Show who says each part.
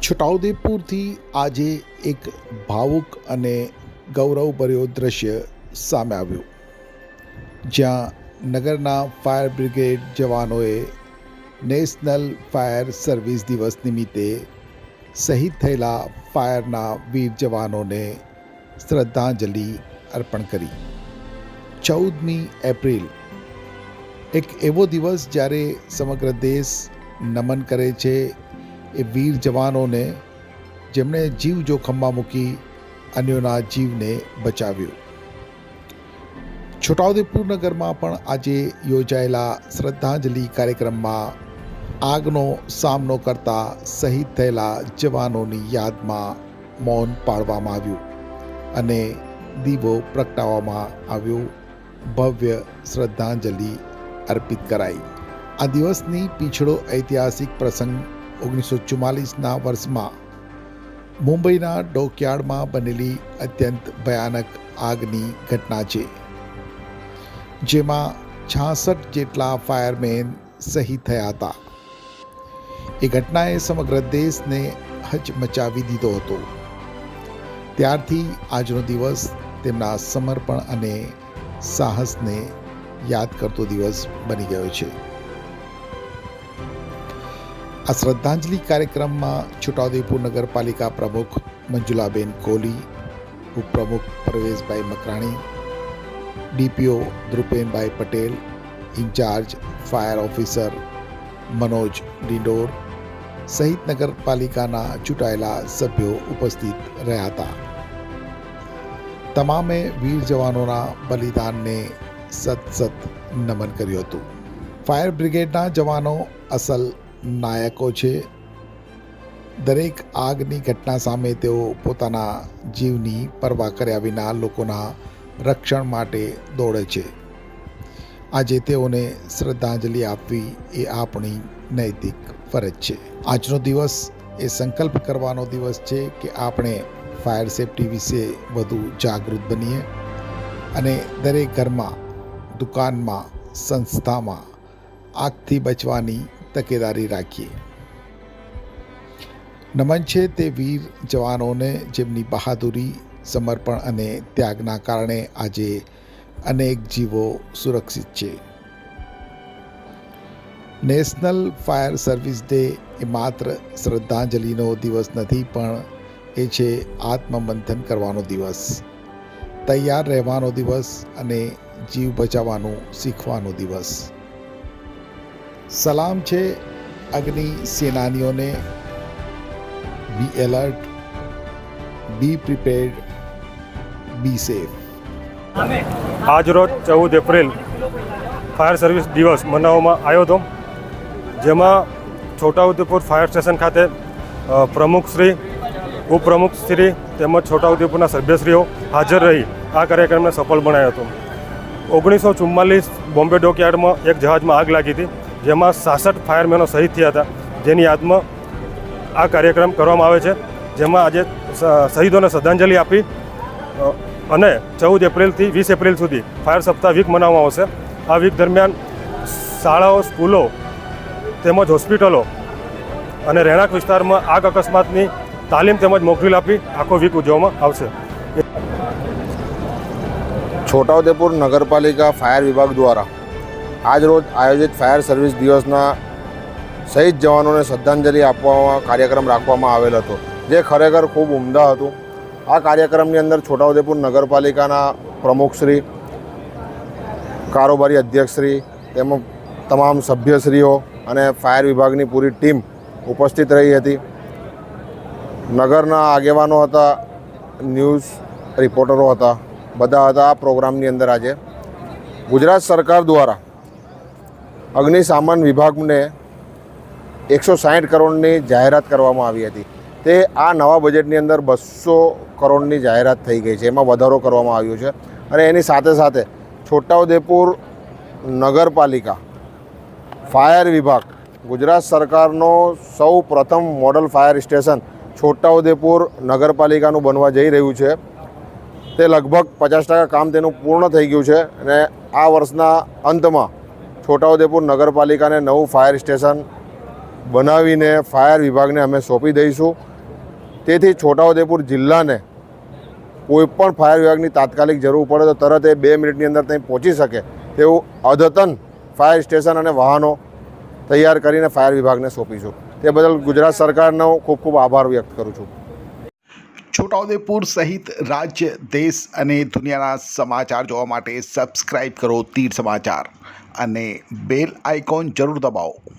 Speaker 1: છોટાઉદેપુરથી આજે એક ભાવુક અને ગૌરવભર્યો દ્રશ્ય સામે આવ્યું, જ્યાં નગરના ફાયર બ્રિગેડ જવાનોએ નેશનલ ફાયર સર્વિસ દિવસ નિમિત્તે શહીદ થયેલા ફાયરના વીર જવાનોને શ્રદ્ધાંજલિ અર્પણ કરી. 14મી એપ્રિલ એક એવો દિવસ જ્યારે સમગ્ર દેશ નમન કરે છે એ વીર જવાનોને, જેમણે જીવ જોખમમાં મૂકી અન્યોના જીવને બચાવ્યો. છોટાઉદેપુર નગરમાં પણ આજે યોજાયેલા શ્રદ્ધાંજલિ કાર્યક્રમમાં આગનો સામનો કરતા શહીદ થયેલા જવાનોની યાદમાં મૌન પાળવામાં આવ્યું અને દીવો પ્રગટાવવામાં આવ્યો. ભવ્ય શ્રદ્ધાંજલિ અર્પિત કરાઈ. આ દિવસની પીછળો ઐતિહાસિક પ્રસંગ 1944ના વર્ષમાં મુંબઈના ડોકયાર્ડમાં બનેલી અત્યંત ભયાનક આગની ઘટના છે, જેમાં 66 જેટલા ફાયરમેન શહીદ થયા હતા. એ ઘટનાએ સમગ્ર દેશને હચમચાવી દીધો હતો. ત્યારથી આજનો દિવસ તેમના સમર્પણ અને સાહસને યાદ કરતો દિવસ બની ગયો છે. આ શ્રદ્ધાંજલિ કાર્યક્રમમાં છોટાઉદેપુર નગરપાલિકા પ્રમુખ મંજુલાબેન કોહલી, ઉપપ્રમુખ Praveshbhai Makrani, DPO Dhrupenbhai Patel, incharge fire officer Manoj Dindor સહિત નગરપાલિકાના ચૂંટાયેલા સભ્યો ઉપસ્થિત રહ્યા હતા. તમામે વીર જવાનોના બલિદાનને સતસત નમન કર્યું હતું. ફાયર બ્રિગેડના જવાનો અસલ નાયકો છે. દરેક આગની ઘટના સામે તેઓ પોતાના જીવની પરવા કર્યા વિના લોકોના રક્ષણ માટે દોડે છે. આજે તેઓને શ્રદ્ધાંજલિ આપવી એ આપણી નૈતિક ફરજ છે. આજનો દિવસ એ સંકલ્પ કરવાનો દિવસ છે કે આપણે ફાયર સેફટી વિશે વધુ જાગૃત બનીએ અને દરેક ઘરમાં, દુકાનમાં, સંસ્થામાં આગથી બચવાની તકેદારી રાખીએ. નમન છે તે વીર જવાનોને, જેમની બહાદુરી, સમર્પણ અને ત્યાગના કારણે આજે અનેક જીવો સુરક્ષિત છે. નેશનલ ફાયર સર્વિસ ડે એ માત્ર શ્રદ્ધાંજલિનો દિવસ નથી, પણ એ છે આત્મમંથન કરવાનો દિવસ, તૈયાર રહેવાનો દિવસ અને જીવ બચાવવાનું શીખવાનો દિવસ. સલામ છે અગ્નિ સેનાનીઓને. બી એલર્ટ, બી પ્રિપેર્ડ, બી સેફ.
Speaker 2: આજરોજ 14 એપ્રિલ ફાયર સર્વિસ દિવસ મનાવવામાં આવ્યો હતો, જેમાં છોટાઉદેપુર ફાયર સ્ટેશન ખાતે પ્રમુખશ્રી, ઉપપ્રમુખશ્રી તેમજ છોટાઉદેપુરના સભ્યશ્રીઓ હાજર રહી આ કાર્યક્રમને સફળ બનાવ્યો હતો. 1944 બોમ્બે ડોકયાર્ડમાં એક જહાજમાં આગ લાગી હતી, જેમાં 66 ફાયરમેનો શહીદ થયા હતા, જેની યાદમાં આ કાર્યક્રમ કરવામાં આવે છે, જેમાં આજે શહીદોને શ્રદ્ધાંજલિ આપી અને 14 એપ્રિલથી 20 એપ્રિલ સુધી ફાયર સપ્તાહ વીક મનાવવામાં આવશે. આ વીક દરમિયાન શાળાઓ, સ્કૂલો તેમજ હોસ્પિટલો અને રહેણાંક વિસ્તારમાં આગ અકસ્માતની તાલીમ તેમજ મોકડ્રીલ આપી આખો વીક ઉજવવામાં આવશે.
Speaker 3: છોટાઉદેપુર નગરપાલિકા ફાયર વિભાગ દ્વારા આજરોજ આયોજિત ફાયર સર્વિસ દિવસના શહીદ જવાનોને શ્રદ્ધાંજલિ આપવામાં કાર્યક્રમ રાખવામાં આવેલ હતો, જે ખરેખર ખૂબ ઉમદા હતું. આ કાર્યક્રમની અંદર છોટાઉદેપુર નગરપાલિકાના પ્રમુખશ્રી, કારોબારી અધ્યક્ષશ્રી તેમજ તમામ સભ્યશ્રીઓ અને ફાયર વિભાગની પૂરી ટીમ ઉપસ્થિત રહી હતી. નગરના આગેવાનો હતા, ન્યૂઝ રિપોર્ટરો હતા, બધા હતા. આ પ્રોગ્રામની અંદર આજે ગુજરાત સરકાર દ્વારા અગ્નિશામન વિભાગને 160 કરોડની જાહેરાત કરવામાં આવી હતી. તે આ નવા બજેટની અંદર 200 કરોડની જાહેરાત થઈ ગઈ છે, એમાં વધારો કરવામાં આવ્યો છે. અને એની સાથે સાથે છોટાઉદેપુર નગરપાલિકા ફાયર વિભાગ, ગુજરાત સરકારનો સૌ પ્રથમ મોડલ ફાયર સ્ટેશન છોટાઉદેપુર નગરપાલિકાનું બનવા જઈ રહ્યું છે. તે લગભગ 50% કામ તેનું પૂર્ણ થઈ ગયું છે અને આ વર્ષના અંતમાં છોટાઉદેપુર નગરપાલિકાને નવું ફાયર સ્ટેશન બનાવીને ફાયર વિભાગને અમે સોંપી દઈશું તેથી છોટાઉદેપુર જિલ્લાને કોઈપણ ફાયર વિભાગની તાત્કાલિક જરૂર પડે તો તરત એ 2 મિનિટની અંદર ત્યાં પહોંચી શકે તેવું અદ્યતન ફાયર સ્ટેશન અને વાહનો તૈયાર કરીને ફાયર વિભાગને સોંપીશું. તે બદલ ગુજરાત સરકારનો ખૂબ ખૂબ આભાર વ્યક્ત કરું છું.
Speaker 1: છોટાઉદેપુર સહિત રાજ્ય, દેશ અને દુનિયાના સમાચાર જોવા માટે સબસ્ક્રાઇબ કરો તીર સમાચાર અને બેલ આઇકોન જરૂર દબાવો.